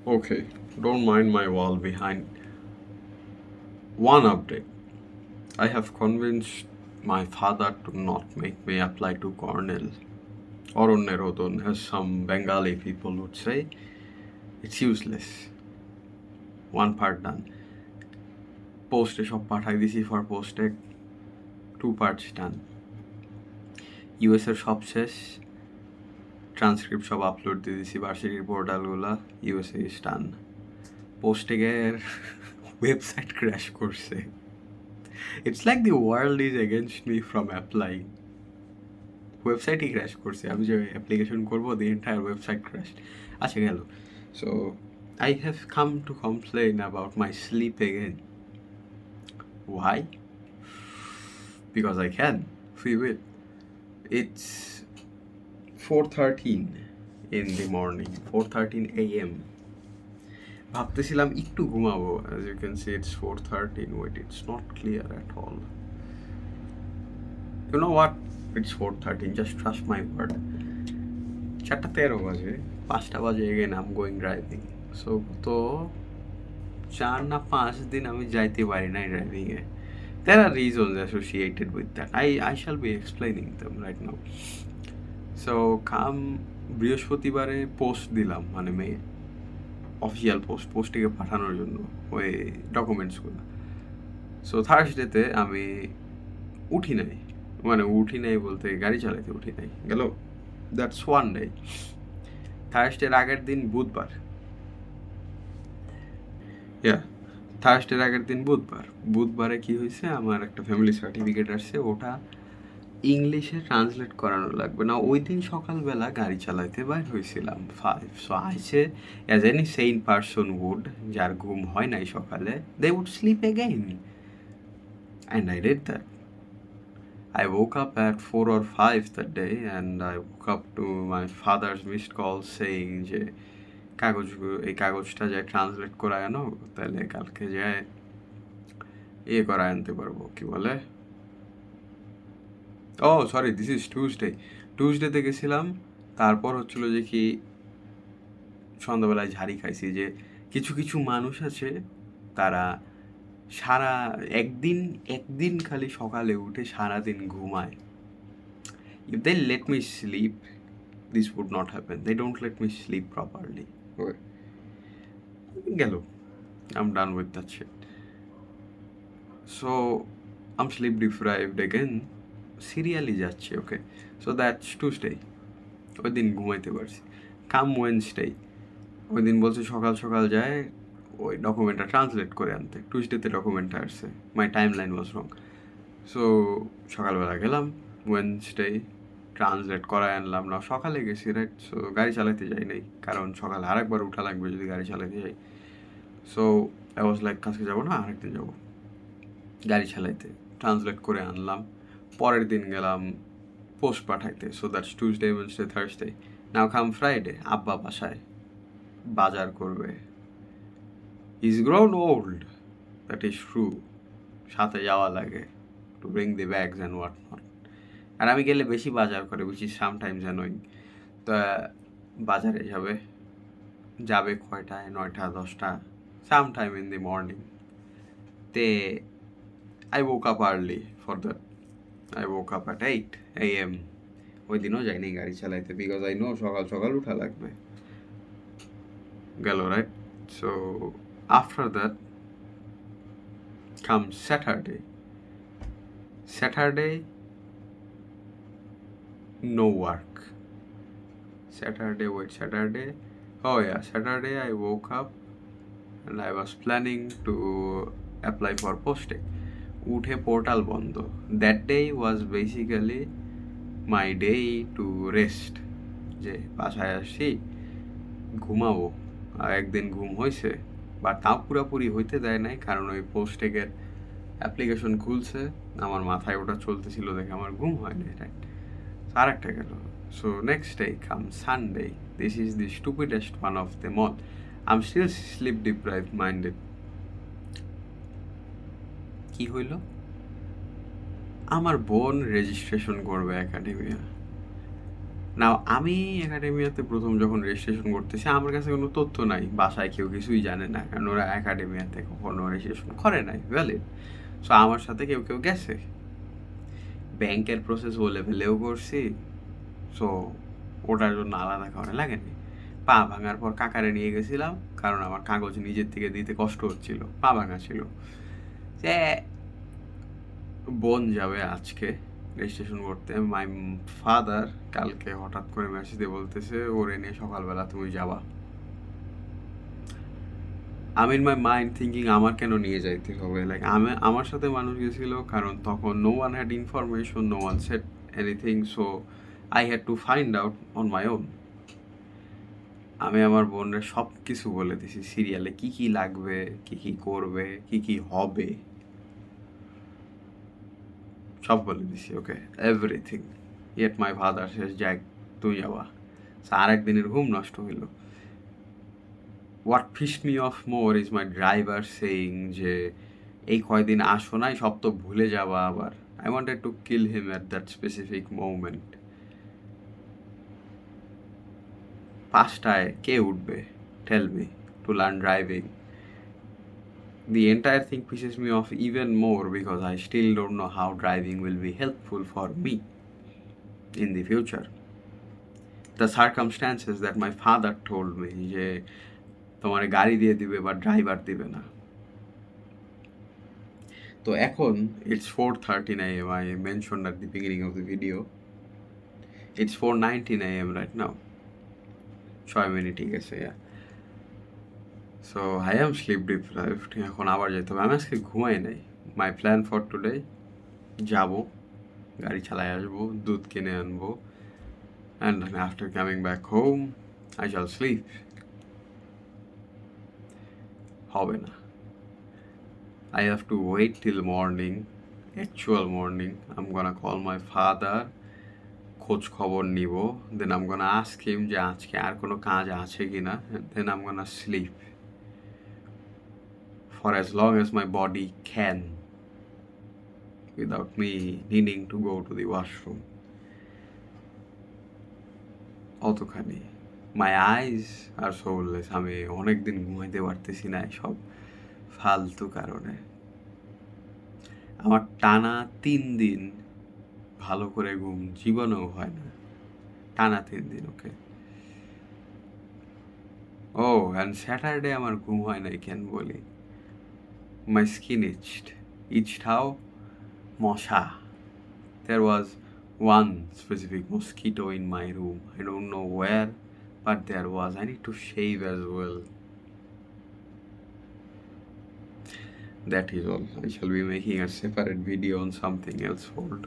Okay, don't mind my wall behind. One update. I have convinced my father to not make me apply to Cornell. Oronerodon, as some Bengali people would say, it's useless. One part done. Post সব পাঠাই দিছি for post-এ 2 parts done. US এর সব শেষ, transcript সব upload দিয়ে দিছি ভার্সিটির পোর্টালগুলা, USA is done. পোস্টেকের ওয়েবসাইট ক্র্যাশ করছে. It's like the world is against me from applying. ওয়েবসাইটই ক্র্যাশ করছে, আমি যে অ্যাপ্লিকেশন করবো the entire website crashed. আচ্ছা গেল. So I have come to complain about my sleep again. Why? Because I can. Free will. It's 4:13 in the morning, 4:13 a.m. ভাবতেছিলাম একটু ঘুমাবো. As you can see, it's 4:13. Wait, it's not clear at all. You know what? It's 4:13. Just trust my word. 4:13 বাজে, 5টা বাজে again I'm going driving. So তো 4 না 5 দিন আমি যাইতে পারি নাই ড্রাইভিংয়ে. There are reasons associated with that. I shall be explaining them right now. So বৃহস্পতিবারে পোস্ট দিলাম, মানে অফিসিয়াল পোস্টটিকে পাঠানোর জন্য ওই ডকুমেন্টসগুলো. সো থার্সডেতে আমি উঠি নাই বলতে গাড়ি চালাতে উঠি নাই, গেল দ্যাটস ওয়ান ডে. থার্সডের আগের দিন বুধবার, বুধবারে কি হয়েছে, আমার একটা ফ্যামিলি সার্টিফিকেট আসছে, ওটা ইংলিশে ট্রান্সলেট করানো লাগবে না. ওই দিন সকালবেলা গাড়ি চালাইতে বাইর হয়েছিলাম 5. So I said as any sane person would, যার ঘুম হয় নাই সকালে, they would sleep again, and I did that. I woke up at 4 or 5 that day, and I woke up to my father's missed call saying যে এই কাগজটা যায় translate করায় আনো, তাহলে কালকে যায় করায় আনতে পারবো, কি বলে, সরি দিস ইজ টিউসডেতে গেছিলাম. তারপর হচ্ছিল যে কি সন্ধ্যাবেলায় ঝাড়ি খাইছি, যে কিছু কিছু মানুষ আছে তারা একদিন খালি সকালে উঠে সারাদিন ঘুমায়. If they let me sleep, this would not happen. They don't let me sleep properly. Okay. গেল, I'm done with that shit. So I'm sleep deprived again. Serially যাচ্ছে. ওকে, সো দ্যাটস টিউসডে, ওই দিন ঘুমাইতে পারছি. ওয়েডনেসডে, ওই দিন বলছে সকাল সকাল যায় ওই ডকুমেন্টটা ট্রান্সলেট করে আনতে. টিউসডেতে ডকুমেন্টটা আসছে, my time line was wrong. So সকালবেলা গেলাম, ওয়েডনেসডে ট্রান্সলেট করায় আনলাম না, সকালে গেছি রাইট. সো গাড়ি চালাতে যাই নাই, কারণ সকালে আরেকবার উঠা লাগবে যদি গাড়ি চালাতে যাই. সো আই ওয়াজ লাইক কাছকে যাবো না, আরেকদিন যাবো গাড়ি চালাইতে. ট্রান্সলেট করে আনলাম, পরের দিন গেলাম পোস্ট পাঠাইতে. So that's Tuesday, Wednesday, Thursday. Now come Friday, আব্বা বাসায় বাজার করবে. Is grown old, that is true. সাথে যাওয়া লাগে to bring the bags and what not. আর আমি গেলে বেশি বাজার করে, উইচ ইজ সামটাইমস অ্যানোয়িং. তো বাজারে যাবে কয়টায়, 9টা 10টা, সামটাইম ইন দি মর্নিং. তে I woke up early for that. I woke up at 8 a.m. ওই দিনও যাইনি গাড়ি চালাইতে, বিকজ আই নো সকাল সকাল উঠা লাগবে. গেল right. So after that comes Saturday, no work. Saturday, I woke up and I was planning to apply for posting. উঠে পোর্টাল বন্ধ. That day was basically my day to rest, যে বাসায় আসছি ঘুমাবো. আর একদিন ঘুম হয়েছে, বা তাও পুরোপুরি হইতে দেয় নাই, কারণ ওই পোস্টেকের অ্যাপ্লিকেশন খুলছে, আমার মাথায় ওটা চলতেছিল দেখে আমার ঘুম হয় না, রাইট. আর একটা গেল. So next day come Sunday, this is the stupidest one of them all. I am still sleep deprived minded. কি হইল, আমার বোন রেজিস্ট্রেশন করবে একাডেমিয়া. নাও আমি একাডেমিয়াতে প্রথম যখন রেজিস্ট্রেশন করতেছি আমার কাছে কোনো তথ্য নাই, বাসায় কেউ কিছুই জানে না, কারণ ওরা একাডেমিয়াতে কখনো রেজিস্ট্রেশন করে নাই, ভ্যালিড। সো আমার সাথে কেউ কেউ গেছে, ব্যাংকের প্রসেস ও লেভেলেও করছি, সো ওটার জন্য আলাদা করে লাগেনি। পা ভাঙার পর কাকারে নিয়ে গেছিলাম, কারণ আমার কাগজ নিজের থেকে দিতে কষ্ট হচ্ছিল, পা ভাঙা ছিল। যে বোন যাবে আজকে রেজিস্ট্রেশন করতে, মাই ফাদার কালকে হঠাৎ করে মেসেজ দিয়ে বলতেছে ওরে নিয়ে সকালবেলা তুমি যাবা। আমি ইন মাই মাইন্ড থিঙ্কিং আমার কেন নিয়ে যাইতে হবে, লাইক আমার সাথে মানুষ গেছিল, কারণ তখন no one had information, no one said anything, so I had to find out on my own. আমি আমার বোনের সব কিছু বলে দিছি, সিরিয়ালে কি কি লাগবে, কি কি করবে, কি কি হবে, সব বলে দিছি, ওকে, এভরিথিং। ইয়েট মাই ফাদার শেষ যাক তুই যাবা। আর একদিনের ঘুম নষ্ট হইল। What pissed me of more is my driver saying যে এই কয়দিন আসো নাই, সব তো ভুলে যাবা আবার। I wanted to kill him at that specific moment. 5টায় কে উঠবে, tell me, to learn driving? The entire thing pisses me off even more because I still don't know how driving will be helpful for me in the future. The circumstances that my father told me যে তোমার গাড়ি দিয়ে দিবে বা driver দিবে না। তো এখন it's 4:13 AM. I mentioned at the beginning of the video. It's 4:19 AM right now. 6 minute ঠিক আছে। So I am sleep deprived. এখন আবার যেতে হবে। আমি আজকে ঘুমাই নাই। My plan for today, যাবো, গাড়ি চালায় আসবো, দুধ কিনে আনবো, and then after coming back home I shall sleep. হবে না, I have to wait till morning, actual morning. I'm gonna call my father, খোঁজ খবর নিব, then I'm gonna ask him যে আজকে আর কোনো কাজ আছে কিনা, and then I'm gonna sleep for as long as my body can without me needing to go to the washroom. অতখানি মাই আইজ আর সোললেস। আমি অনেকদিন ঘুমাইতে পারতেছি না সব ফালতু কারণে। আমার টানা 3 দিন ভালো করে ঘুম জীবনেও হয় না, টানা 3 দিন, ওকে। ও অ্যান্ড স্যাটারডে আমার ঘুম হয় নাই কেন বলি, মাই স্কিন ইচড হাউ, মশা। There was one specific mosquito in my room. I don't know where, but there was. I need to shave as well. That is all. I shall be making a separate video on something else. Hold.